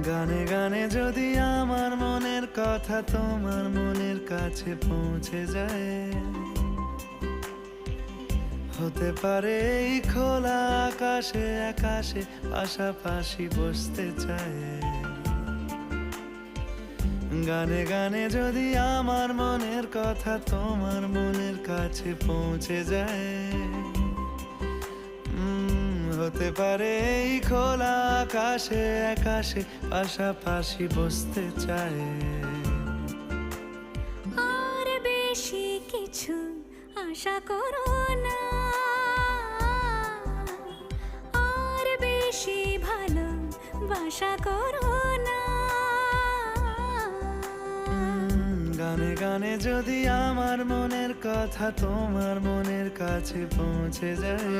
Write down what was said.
গানে গানে যদি আমার মনের কথা তোমার মনের কাছে পৌঁছে যায়, হতে পারে এই খোলা আকাশে আকাশে পাশাপাশি বসতে চায়। গানে গানে যদি আমার মনের কথা তোমার মনের কাছে পৌঁছে যায়, হতে পারে এই খোলা আকাশে আকাশে পাশাপাশি বসতে চায়। আর বেশি কিছু আশা করো না, আর বেশি ভালোবাসা করো না। গানে গানে যদি আমার মনের কথা তোমার মনের কাছে পৌঁছে যায়,